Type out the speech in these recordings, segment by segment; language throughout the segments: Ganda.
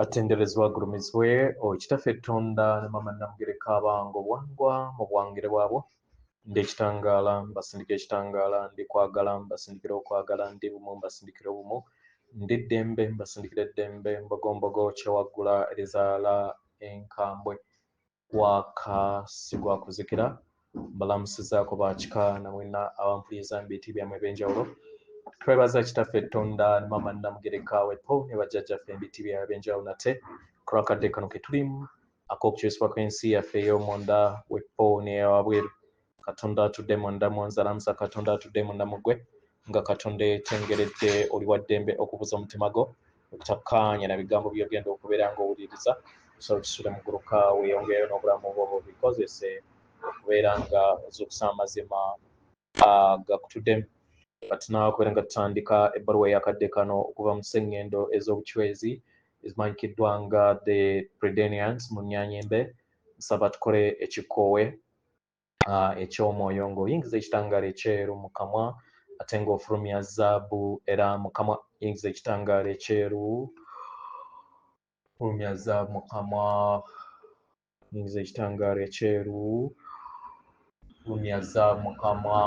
atenderezwa agulumizibwe ekitaffe Tonda ne Mama Namugereka abango bwangwa mu bwangire bwabwo ndi ekitangaala mbasindika ekitangaala ndi kwagala mbasindikira okwagala ndi bumu mbasindikira obumu ndi ddembe mbasindikira eddembe mbogombogo kyewaggula erizaala enkambwe wakasigwa kuzikira mbalamusizaako bakika namwena abampuliriza mbiti byamwe ebyenjawulo twebaza kitaffe Tonda ne Mama Namugereka wepo ne bajjajjaffe mbiti byabwe ebyenjawulo nate kulwakadde kano ke tulimu ak'okukyusibwa kw'ensi yaffe ey'omunda wepo n'eyawabweru Katonda atudde munda mu nzalamusa Katonda atudde munda mu ggwe nga Katonda etengeredde oli wa ddembe okubuza omutima gwo okutakkaanya na bigambo by'ogenda okubeera ng'owuliriza osobola okusula mu ggulu kaawe yongereyo n'obulamu bwo bubikozese okubeera nga ozuukusa amazima gakutuddemu kati naawe okubeera nga tutandika ebbaluwa eyakadde kano okuva mu sseŋŋendo ez'obucwezi ezimanyikiddwa nga the Predenians mu nnyaanyimbe nsaba tukole ekikoowe eky'omwoyo ng'oyingiza ekitangaala ekyeru mu kamwa ate ng'ofulumya zaabu era mu kamwa yingiza ekitangaala ekyeru fulumya zaabu mu kamwa yingiza ekitangaala ekyeru fulumya zaabu mu kamwa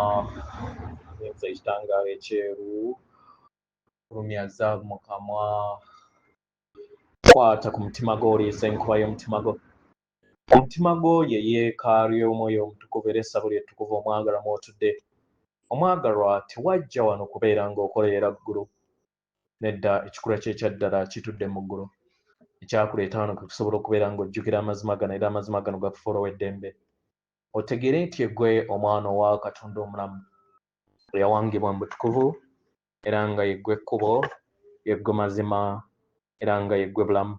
yingiza ekitangaala ekyeru fulumya zaabu mu kamwa kwata ku mutima gwo oliisa enkuba y'omutima gwo omutima gwo ye yeekaalu y'omwoyo omutukuvu era essabo lyettukuvu omwagalwa mw'otudde omwagalwa tewajja wano kubeera ng'okoleera ggulu nedda ekikula kye ekyaddala kitudde mu ggulu ekyakuleeta wano kusobola okubeera ng'ojjukira amazima gano era amazima gano gakufuula ow'eddembe otegeere nti eggwe omwana owa Katonda omulamu eyawangibwa mu butukuvu era nga yeggwe ekkubo yeggwe mazima era nga yeggwe bulamu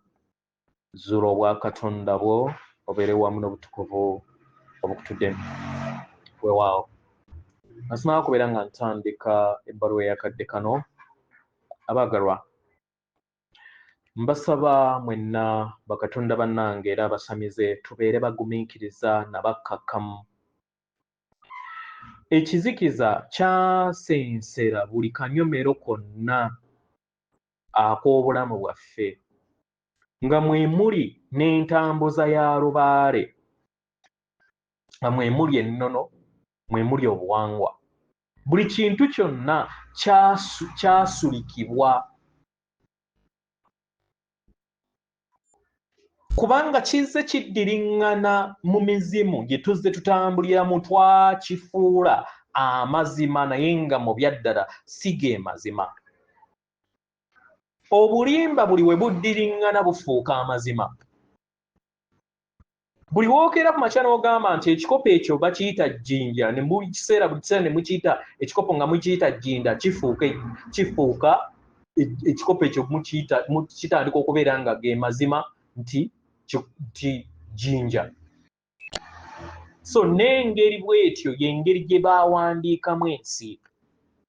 zuula obwa Katonda bwo obeere wamu n'obutukuvu obukutuddemu weewaawo nasimaa okubeera nga ntandika ebbaluwa eyakadde kano abaagalwa mbasaba mwenna bakatonda bannange era abasamize tubeere bagumiikiriza nabakkakkamu ekizikiza kyasensera buli kanyomero konna ak'obulamu bwaffe nga mwe muli n'entambuza ya lubaale nga mwe muli ennono mwe muli obuwangwa buli kintu kyonna kyasulikibwa kubanga kizze kiddiriŋŋana mu mizimu gye tuzze tutambuliramu twakifuula amazima naye nga mu byaddala si ge mazima obulimba buli we buddiriŋŋana bufuuka amazima buli wookera ku makya n'ogamba nti ekikopo ekyo bakiyita jjinja ne buli kiseera ne mukiyita ekikopo nga mukiyita jjinda kifuuka ekikopo ekyo kitandika okubeera nga ge mazima nti jjinja so n'engeri bw'etyo y'engeri gye baawandiikamu ensi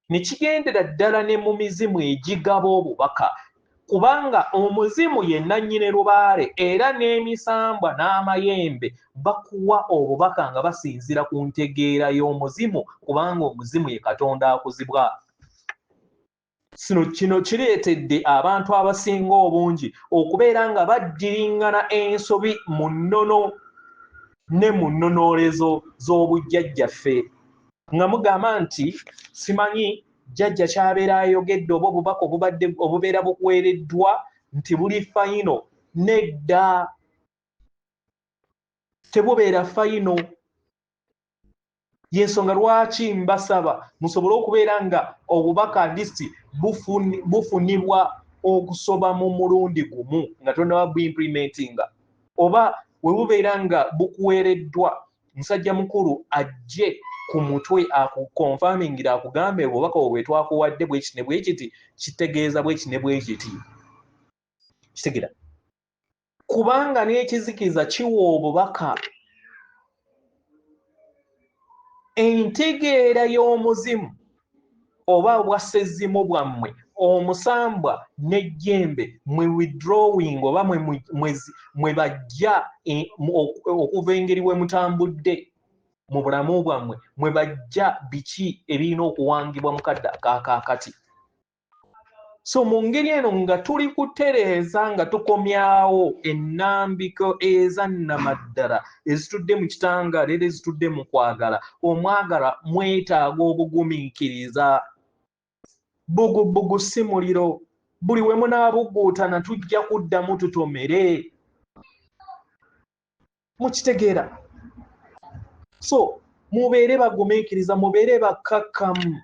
ne kigendera ddala ne mu mizimu egigaba obubaka kubanga omuzimu ye nannyini lubaale era n'emisambwa n'amayembe bakuwa obubaka nga basinziira ku ntegeera y'omuzimu kubanga omuzimu ye Katonda akuzibwa kino kireetedde abantu abasinga obungi okubeera nga baddiriŋŋana ensobi mu nnono ne mu nnonoolezo z'obujjajjaffe nga mugamba nti simanyi jjajja kyabeera ayogedde oba obubaka obubeera bukuweereddwa nti buli fayino nedda tebubeera fayino y'ensonga lwaki mbasaba musobole okubeera nga obubaka ndisi bufunibwa okusoba mu mulundi gumu nga tonnaba buimplementinga oba we bubeera nga bukuweereddwa musajja mukulu ajje ku mutwe akukonfamingira akugambe obubaka obwe twakuwadde bwekiti ne bwekiti kitegeeza bwekiti ne bwekiti kitegera kubanga n'ekizikiza kiwa obubaka entegeera y'omuzimu oba bwassezimu bwammwe omusambwa n'ejjembe mwe withdrawing oba mwe bajja okuva engeri we mutambudde mu bulamu bwammwe mwe bajja biki ebirina okuwangibwa mu kadde akaakati So mu ngeri eno nga tuli kutereeza nga tukomyawo ennambiko ezannamaddala ezitudde mu kitangaala era ezitudde mu kwagala. Omwagala mwetaaga obugumiikiriza. Bugubugu si muliro. Buli we munaabuguutana tujja kuddamu tutomere. Mukitegeera? So mubeere bagumiikiriza, mubeere bakkakkamu.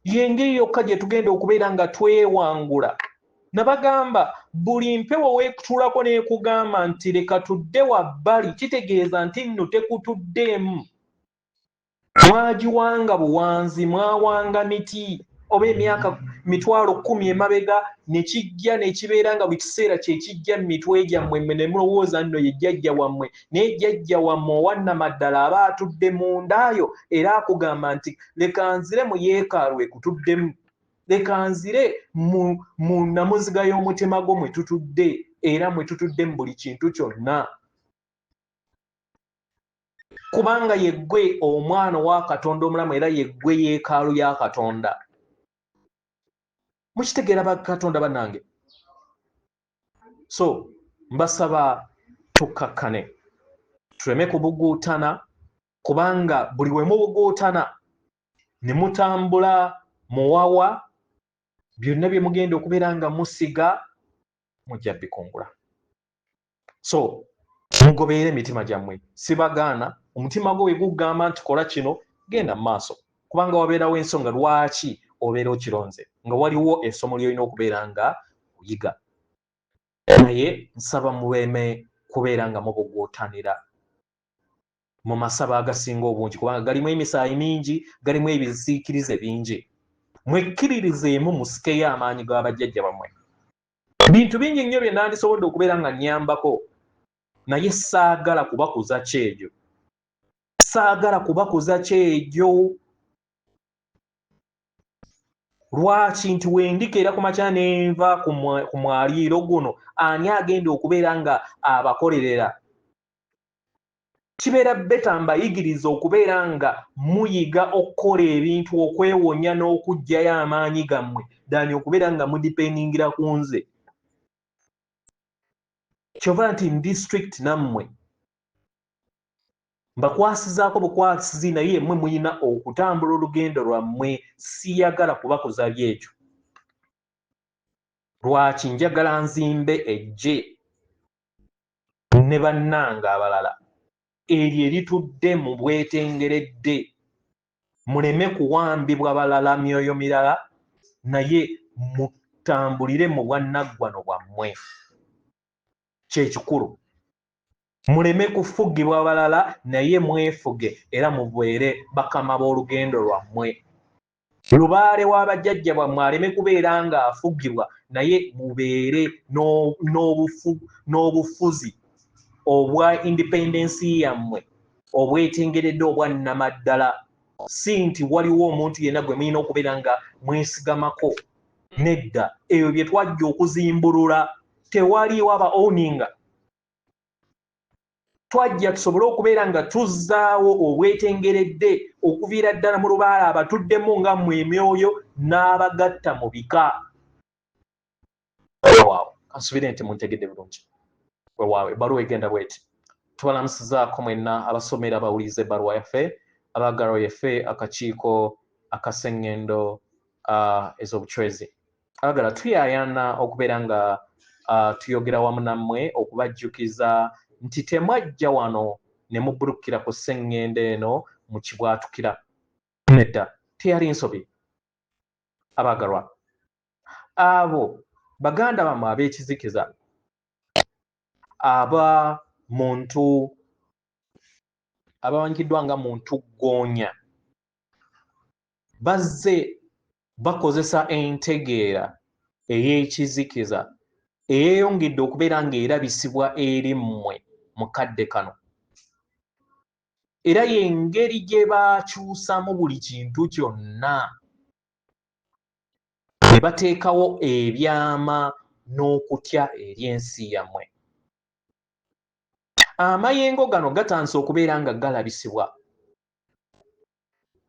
Yengeri yokka gye tugenda okubeera nga twewangula. Nabagamba buli mpewo weekutuulako n'ekugamba nti leka tudde wabbali, kitegeeza nti nno tekutuddeemu. Mwagiwanga buwanzi, mwawanga miti oba emyaka 10,000 emabega ne kijja ne kibeera nga buli kiseera kye kijja mu mitwe gyammwe ne mulowooza nno ye jjajja wammwe, naye jjajja wammwe owannamaddala aba atudde mu ndaayo era akugamba nti leka nzire mu yeekaalu ekutuddemu, leka nzire mu namuziga y'omutima gwo mwe tutudde era mwe tutudde mu buli kintu kyonna. Kubanga yeggwe omwana wa Katonda omulamu era yeggwe yeekaalu ya Katonda. Mukitegeera bakatonda bannange? So mbasaba tukkakkane tuleme kubuguutana, kubanga buli we mubuguutana ne mutambula muwawa, byonna bye mugenda okubeera nga musiga mujja bikungula. So mugobeere emitima gyammwe. Sibagaana omutima gwo we gugamba nti kola kino, genda mu maaso, kubanga wabeerawo ensonga lwaki obeera okironze, nga waliwo essomo ly'olina okubeera nga oyiga. Naye nsaba mubeeme kubeera nga mubuguutanira mu masabo agasinga obungi, kubanga galimu emisaayi mingi, galimu ebisiikirize bingi. Mwekkiririzeemu musikeyo amaanyi g'abajjajja bammwe. Bintu bingi nnyo bye nandisobodde okubeera nga nnyambako, naye saagala kubakuza kyegyo. Saagala kubakuza kyegyo. Lwaki? Nti wendikeera ku makya nenva ku mwaliiro guno, ani agenda okubeera nga abakolerera? Kibeera beta mbayigiriza okubeera nga muyiga okukola ebintu, okwewonya n'okuggyayo amaanyi gammwe, ddaani okubeera nga mudipendingira ku nze. Kyova nti mu district nammwe mbakwasizaako bukwasizi, naye mmwe muyina okutambula olugendo lwammwe. Siyagala kubakoza byekyo. Lwaki? Njagala nzimbe ejje ne bannanga abalala eryo eritudde mu bwetengeredde, muleme kuwambibwa balala myoyo mirala, naye mutambulire mu bwannaggwano bwammwe. Kyekikulu. Muleme kufugibwa balala, naye mwefuge era mubeere bakama b'olugendo lwammwe. Lubaale w'abajjajja bwammwe aleme kubeera nga afugibwa, naye mubeere n'obufuzi obwa independensi yammwe obwetengeredde obwannamaddala. Si nti waliwo omuntu yenna gwe mulina okubeera nga mwesigamako. Nedda, ebyo bye twajja okuzimbulula. Tewaliwo aba owninga. Twajja tusobole okubeera nga tuzzaawo obwetengeredde okuviira ddala mu lubaale abatuddemu nga mmwe emyoyo n'abagatta mu bika. Weewaawo, kansubire nti muntegedde bulungi. Weewaawo, ebbaluwa egenda bw'eti. Tubalamusizaako mwenna abasomera abawuliza ebbaluwa yaffe, abaagalwa yaffe akakiiko akaseŋŋendo ez'obucwezi. Abagala tuyaayana okubeera nga tuyogera wamu nammwe okubajjukiza nti temwajja wano ne mubulukira ku sseŋŋendo eno mu kibwatukira. Nedda, teyali nsobi. Abaagalwa, abo baganda bammwe ab'ekizikiza, abamanyikiddwa nga muntu ggoonya, bazze bakozesa entegeera ey'ekizikiza eyeeyongedde okubeera ng'erabisibwa eri mmwe mu kadde kano. Era y'engeri gye baakyusamu buli kintu kyonna, ne bateekawo ebyama n'okutya eri ensi yammwe. Amayengo gano gatandise okubeera nga galabisibwa,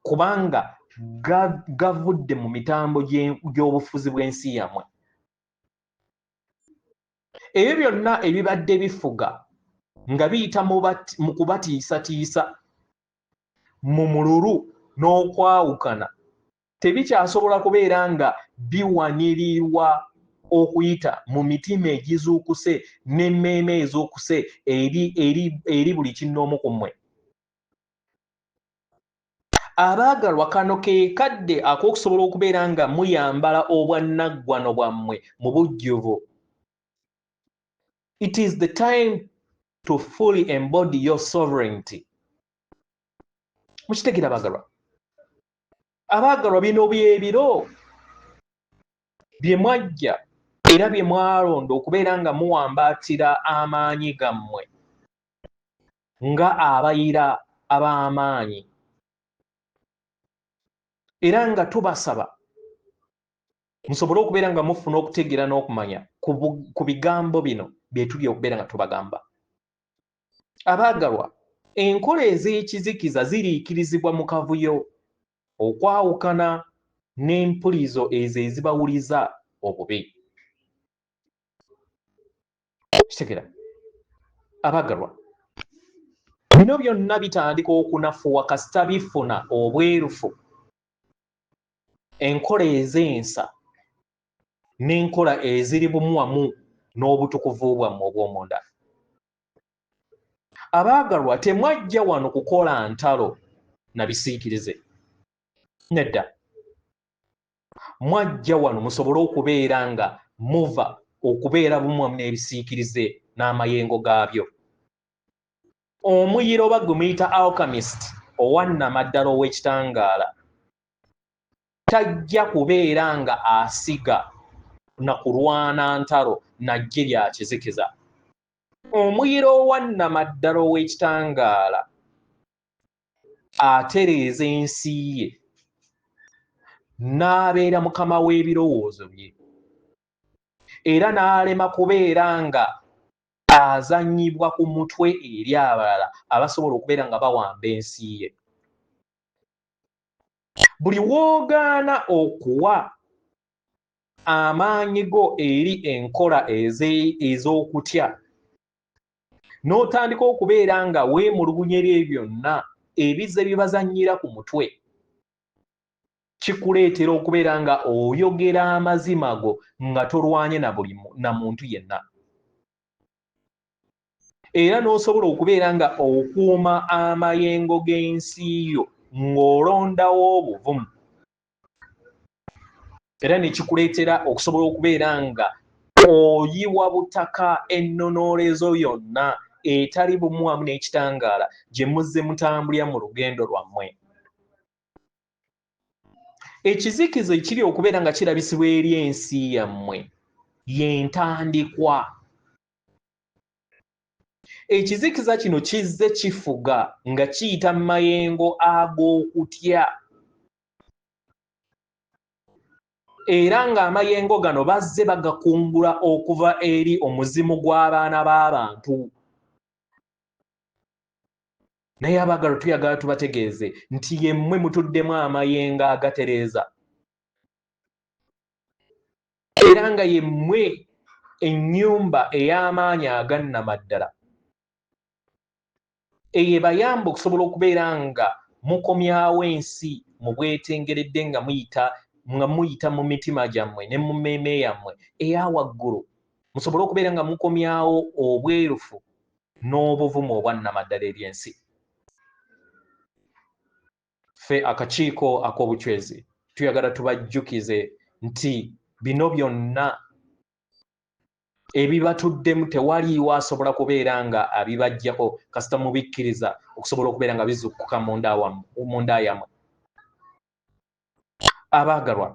kubanga gavudde mu mitambo gy'obufuzi bw'ensi yammwe. Ebyo byonna ebibadde bifuga nga biyita mu kubatiisatiisa mu mululu n'okwawukana tebikyasobola kubeera nga biwanirirwa okuyita mu mitima egizuukuse n'emmeeme ezuukuse eri buli kinnoomu ku mmwe. Abaagalwa, kano ke kadde ak'okusobola okubeera nga muyambala obwannaggwano bwammwe mu bujjuvu. It is the time to fully embody your sovereignty. Mukitegera abaagalwa? Abaagalwa, bino byebiro bye mwajja era bye mwalonda okubeera nga muwambaatira amaanyi gammwe nga abayira ab'amaanyi. Era nga tubasaba musobole okubeera nga mufuna okutegeera n'okumanya ku bigambo bino bye tuli okubeera nga tubagamba. Abaagalwa, enkola ez'ekizikiza ziriikirizibwa mu kavuyo, okwawukana n'empulizo ezo ezibawuliza obubi. Kitegera abaagalwa, bino byonna bitandika okunafuwa kasita bifuna obwerufu, enkola ez'ensa n'enkola eziri bumu wamu n'obutukuvu bwammwe obw'omunda. Abaagalwa, temwajja wano kukola ntalo na bisiikirize. Nedda. Mwajja wano musobole okubeera nga muva okubeera bumu wamu n'ebisiikirize n'amayengo gaabyo. Omuyiro oba gwe muyita alchemist owannamaddala ow'ekitangaala tajja kubeera nga asiga na kulwana ntalo najje lya kizikiza. Omuyiro owannamaddala ow'ekitangaala atereeza ensi ye n'abeera mukama w'ebirowoozo bye, era n'alema kubeera nga azannyibwa ku mutwe eri abalala abasobola okubeera nga bawamba ensi ye. Buli w'ogaana okuwa amaanyi go eri enkola ez'okutya n'otandika okubeera nga weemulugunya eri byonna ebizze bibazannyira ku mutwe, kikuleetera okubeera nga oyogera amazima go nga tolwanye na muntu yenna. Era n'osobola okubeera nga okuuma amayengo g'ensi yo ng'olondawo obuvumu. Era ne kikuleetera okusobola okubeera nga oyiwa butaka ennonoolezo yonna etali bumu wamu n'ekitangaala gye muzze mutambulira mu lugendo lwammwe. Ekizikiza ekiri okubeera nga kirabisibwa eri ensi yammwe y'entandikwa. Ekizikiza kino kizze kifuga nga kiyita mu mayengo ag'okutya. Era ng'amayengo gano bazze bagakungula okuva eri omuzimu gw'abaana b'abantu. Naye abaagalwa, tuyagala tubategeeze nti yemmwe mutuddemu amayengo agatereeza. Era nga yemmwe ennyumba ey'amaanyi agannamaddala eyebayamba okusobola okubeera nga mukomyawo ensi mu bwetengeredde nga muyita mu mitima gyammwe ne mu mmeeme yammwe eya waggulu, musobole okubeera nga mukomyawo obwerufu n'obuvumu obwannamaddala ery'ensi. Ffe akakiiko ak'obutwezi tuyagala tubajjukize nti bino byonna ebibatuddemu tewaliiwo asobola kubeera nga abibajjako kasita mubikkiriza okusobola okubeera nga bizukkuka munda yammwe. Abaagalwa,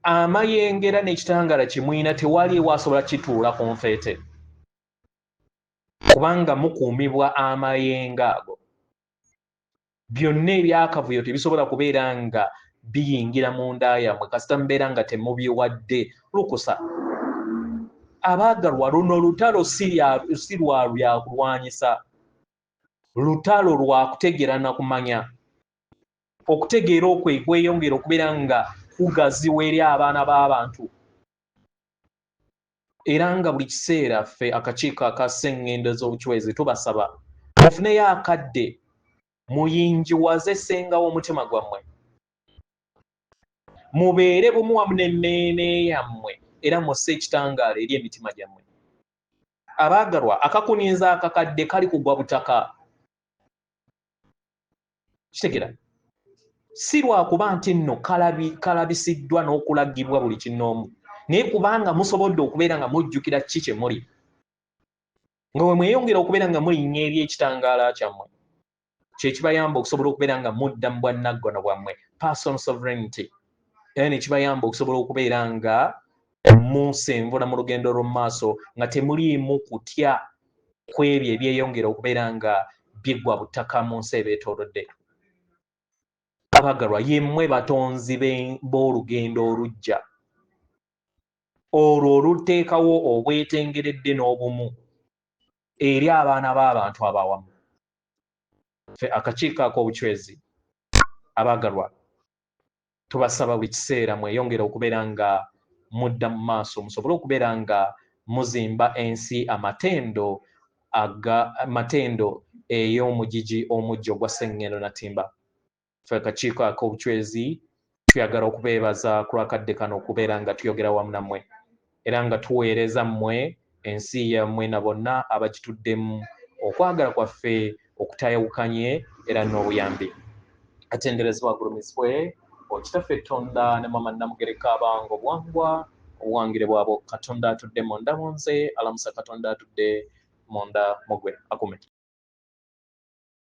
amayengera n'ekitangaala kye muyina tewaliiwo asobola kituula ku nfeete, kubanga mukuumibwa amayengo ago. Byonna ebyakavuyo tebisobola kubeera nga biyingira munda yammwe kasita mubeera nga temubiwadde lukusa. Abaagalwa, luno lutalo si lwa lyakulwanyisa, lutalo lwa kutegeera na kumanya. okutegeera okweyongera okubeera nga kugaziwa eri abaana b'abantu era nga buli kiseera ffe akakiiko aka sseŋŋendo z'obuchwezi tubasaba mufuneyo akadde muyingiwaze ssenga w'omutima gwammwe mubeere bumu wamu n'enneene yammwe era musse ekitangaala eri emitima gyammwe abaagalwa akakuniza akakadde kali kugwa butaka kitegeera si lwakuba nti nno kalabisiddwa n'okulagibwa buli kinoomu naye kubanga musobodde okubeera nga mujjukira kiki kye muli nga bwe mweyongera okubeera nga mulinnya eri ekitangaala kyammwe kyekibayamba okusobola okubeera nga mudda mu bwannaggwano bwammwe personal sovereignty era nekibayamba okusobola okubeera nga musenvula mu lugendo lw'omu maaso nga temuliimu kutya ku ebyo ebyeyongera okubeera nga biggwa butaka mu nsi ebeetoolodde abagalwa yemmwe batonzi b'olugendo olujja olwo oluteekawo obwetengeredde n'obumu eri abaana b'abantu abawamu ffe akakiiko ak'obuchwezi abagalwa tubasaba buli kiseera mweyongera okubeera nga mudda mu maaso musobole okubeera nga muzimba ensi amatendo ey'omugigi omujja ogwa sseŋŋendo natimba ffe akakiiko ak'obuchwezi tuyagala okubeebaza ku lwakadde kano okubeera nga tuyogera wamu nammwe era nga tuweereza mmwe ensi yammwe na bonna abagituddemu okwagala kwaffe okutayawukanye era n'obuyambi atenderezebwa agulumizibwe okitaffe Tonda ne mama Namugereka abange obwangwa obuwangire bwabo Katonda atudde munda mu nze alamusa Katonda atudde munda mugwe akume